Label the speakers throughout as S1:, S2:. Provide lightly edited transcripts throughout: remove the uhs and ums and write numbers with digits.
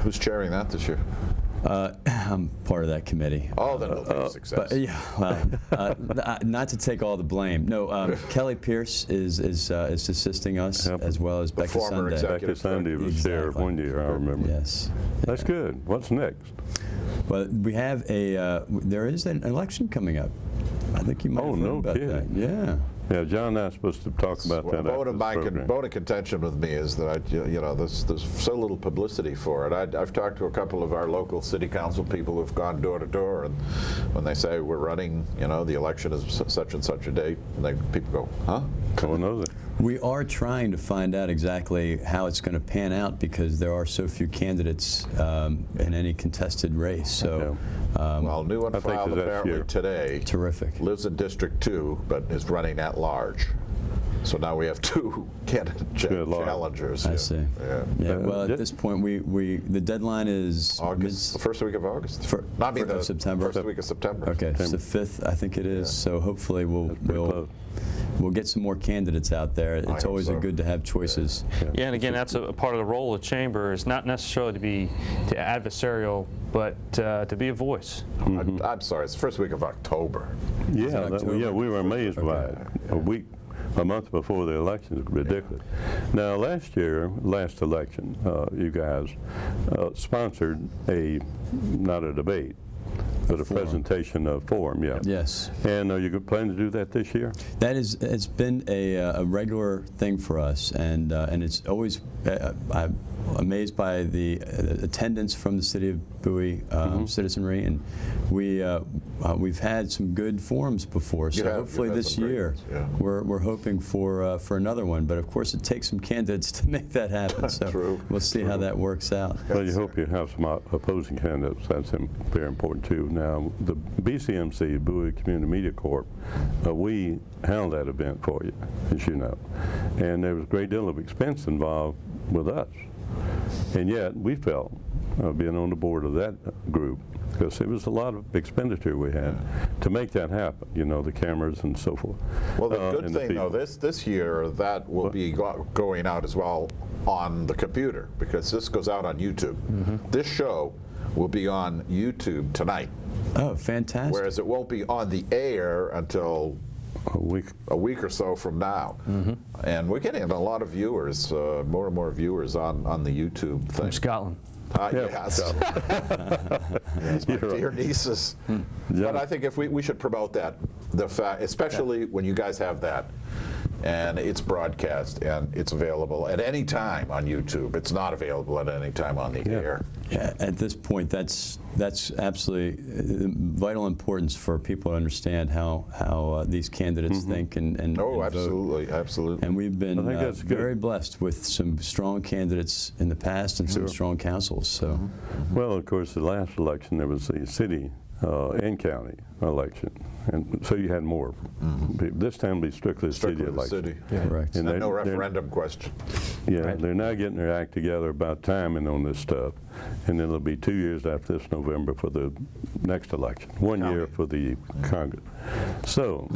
S1: Who's chairing that this year?
S2: I'm part of that committee.
S1: Oh, then it'll be a success.
S2: But, yeah, well, not to take all the blame. No, Kelly Pierce is assisting us, as well as Becca Sunday.
S3: Becca Sunday was there one year, I remember.
S2: Yes.
S3: That's good. What's next?
S2: Well, we have there is an election coming up. I think you might have heard about that. Yeah.
S3: Yeah, John and I are supposed to talk about that.
S1: Bone of contention with me is that there's so little publicity for it. I've talked to a couple of our local city council people who've gone door to door, and when they say we're running, the election is such and such a date, and people go, huh?
S3: No one knows it.
S2: We are trying to find out exactly how it's going to pan out because there are so few candidates in any contested race. So,
S1: well, new one filed apparently today.
S2: Terrific.
S1: Lives in District 2, but is running at large. So now we have 2 candidate challengers.
S2: I see. Yeah. Well, at this point, the deadline is
S1: August, the first week of August.
S2: September.
S1: First week of September.
S2: Okay, it's the 5th, I think it is. So hopefully we'll get some more candidates out there. It's always good to have choices.
S4: Yeah, and again, that's a part of the role of the chamber is not necessarily to be adversarial, but to be a voice.
S1: I'm sorry, it's the first week of October.
S3: Yeah, we were amazed by it. A month before the election is ridiculous. Now, last election, you guys sponsored not a debate, but a presentation of forum, Yes. And are you planning to do that this year?
S2: It's been a regular thing for us, and it's always I'm amazed by the attendance from the city of Bowie citizenry, and we've had some good forums before. So hopefully this year we're hoping for another one. But of course, it takes some candidates to make that happen. So we'll see how that works out.
S3: Well, you hope you have some opposing candidates. That's very important too. Now, the BCMC, Bowie Community Media Corp, we handled that event for you, as you know, and there was a great deal of expense involved with us. And yet, we felt, being on the board of that group, because it was a lot of expenditure we had to make that happen, the cameras and so forth.
S1: Well, the good thing, though, this year, that will be going out as well on the computer, because this goes out on YouTube. This show will be on YouTube tonight.
S2: Oh, fantastic.
S1: Whereas it won't be on the air until a week or so from now. And we're getting a lot of viewers, more and more viewers on the YouTube thing.
S4: From Scotland.
S1: Yes. Yes, my dear nieces. But I think if we should promote that, the fact, especially when you guys have that, and it's broadcast and it's available at any time on YouTube. It's not available at any time on the air.
S2: Yeah, at this point, that's absolutely vital importance for people to understand how these candidates think and
S1: absolutely,
S2: vote.
S1: Absolutely.
S2: And we've been very blessed with some strong candidates in the past and some strong councils. So,
S3: well, of course, the last election there was the city and county election, and so you had more. This time will be strictly a city election.
S2: Correct.
S1: And no referendum question.
S3: Yeah, they're now getting their act together about timing on this stuff, and then it'll be 2 years after this November for the next election, 1 year for the Congress. So,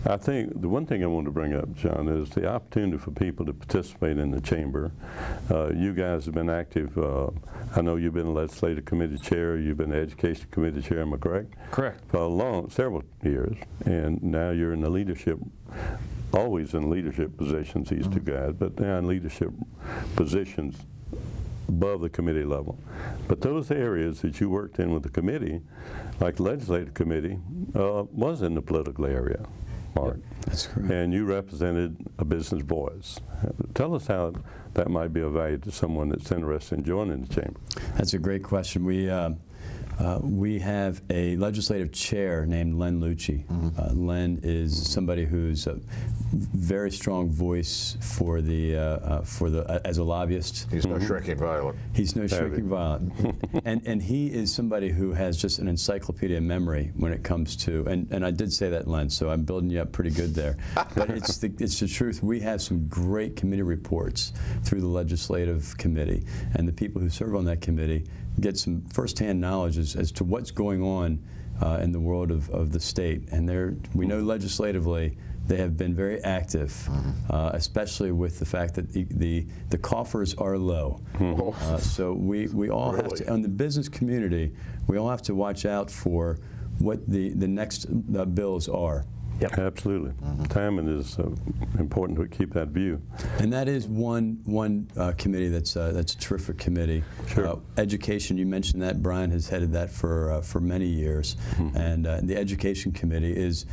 S3: I think the one thing I want to bring up, John, is the opportunity for people to participate in the chamber. You guys have been active. I know you've been a legislative committee chair. You've been education committee chair. Am I correct?
S4: Correct.
S3: For several years, and now you're in the leadership. Always in leadership positions, these two guys, but now in leadership positions above the committee level. But those areas that you worked in with the committee, like the legislative committee, was in the political area, Mark.
S2: That's correct.
S3: And you represented a business voice. Tell us how that might be of value to someone that's interested in joining the chamber.
S2: That's a great question. We have a legislative chair named Len Lucci. Len is somebody who's a very strong voice for as a lobbyist.
S1: He's no shrinking violet.
S2: He's no shrinking violet. and he is somebody who has just an encyclopedia memory when it comes to, and I did say that, Len, so I'm building you up pretty good there. But it's the truth. We have some great committee reports through the legislative committee, and the people who serve on that committee get some firsthand knowledge as to what's going on in the world of the state. And we know legislatively they have been very active, especially with the fact that the coffers are low. So we all have to, on the business community, we all have to watch out for what the next bills are.
S4: Yep.
S3: Absolutely. Timing is important to keep that view.
S2: And that is one committee that's a terrific committee.
S3: Sure.
S2: Education, you mentioned that. Brian has headed that for many years. And the Education Committee is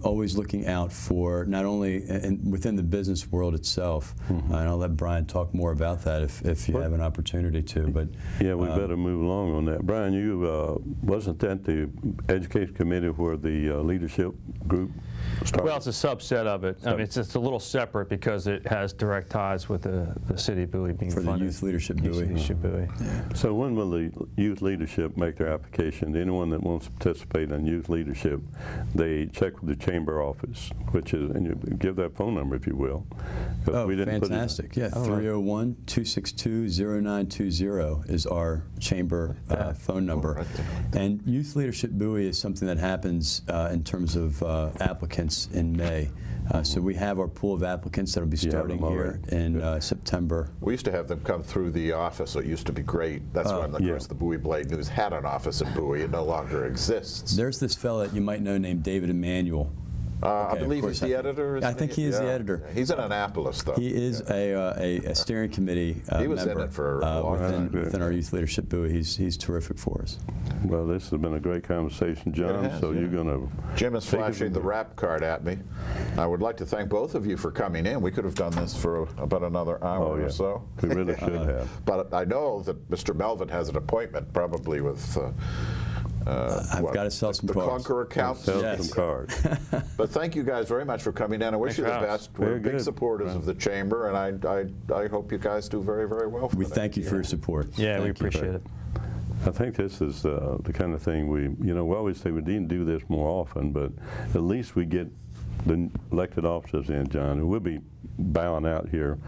S2: always looking out for not only within the business world itself, and I'll let Brian talk more about that if you have an opportunity to. But
S3: yeah, we better move along on that. Brian, you wasn't that the Education Committee where the leadership group started?
S4: Well, it's a subset of it. I mean, it's just a little separate because it has direct ties with the city of Bowie being
S2: for
S4: funded.
S2: the Youth Leadership
S4: Youth
S2: Bowie.
S4: Leadership Bowie.
S3: So when will the youth leadership make their application? Anyone that wants to participate in youth leadership, they check with the chamber office, which is, and you give that phone number if you will.
S2: Oh,
S3: we didn't
S2: fantastic.
S3: Put it,
S2: Yeah, 301-262-0920 is our chamber phone number.
S1: Right there.
S2: And Youth Leadership Bowie is something that happens in terms of applicants in May. So we have our pool of applicants that will be starting here in September.
S1: We used to have them come through the office, so it used to be great. That's when, of course, the Bowie Blade News had an office in Bowie. It no longer exists.
S2: There's this fella that you might know named David Emanuel.
S1: I believe he's the editor.
S2: I think he is the editor.
S1: He's in Annapolis, though.
S2: He is a steering committee
S1: He was
S2: member
S1: in it for a long time.
S2: within our Youth Leadership Bowie. He's terrific for us.
S3: Well, this has been a great conversation, John.
S1: It has,
S3: so
S1: yeah.
S3: you're going to.
S1: Jim is flashing the rap card at me. I would like to thank both of you for coming in. We could have done this for about another hour or so.
S3: We really should have.
S1: But I know that Mr. Melvin has an appointment, probably with.
S2: I've got to sell some
S1: the
S2: cards.
S1: Clunker account.
S3: Sell
S2: Yes.
S3: some cards.
S1: But thank you guys very much for coming in. I wish
S4: Thanks
S1: you the
S4: for having us.
S1: best. We're
S3: Very
S1: big
S3: good.
S1: supporters of the chamber, and I hope you guys do very, very well. For
S2: We
S1: the
S2: thank
S1: next
S2: you for
S1: year.
S2: your support.
S4: Yeah, we
S2: Thank you.
S4: appreciate it.
S3: I think this is the kind of thing we always say we need to do this more often, but at least we get the elected officers in, John, and we'll be bowing out here,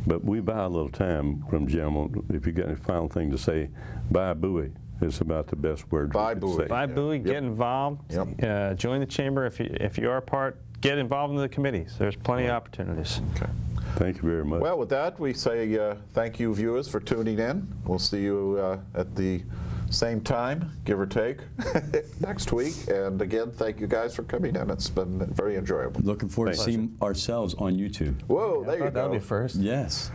S3: but we buy a little time from Jim. If you got any final thing to say, bye Bowie. It's about the best word
S1: Bye,
S3: we could
S1: Bowie.
S3: say.
S4: Bye, Bowie. Get involved.
S1: Yep.
S4: Join the chamber if you are a part. Get involved in the committees. There's plenty of opportunities.
S1: Okay.
S3: Thank you very much.
S1: Well, with that, we say thank you, viewers, for tuning in. We'll see you at the same time, give or take, next week. And again, thank you guys for coming in. It's been very enjoyable.
S2: Looking forward to seeing ourselves on YouTube.
S1: Whoa, there you
S4: That'll
S1: go.
S4: be first.
S2: Yes.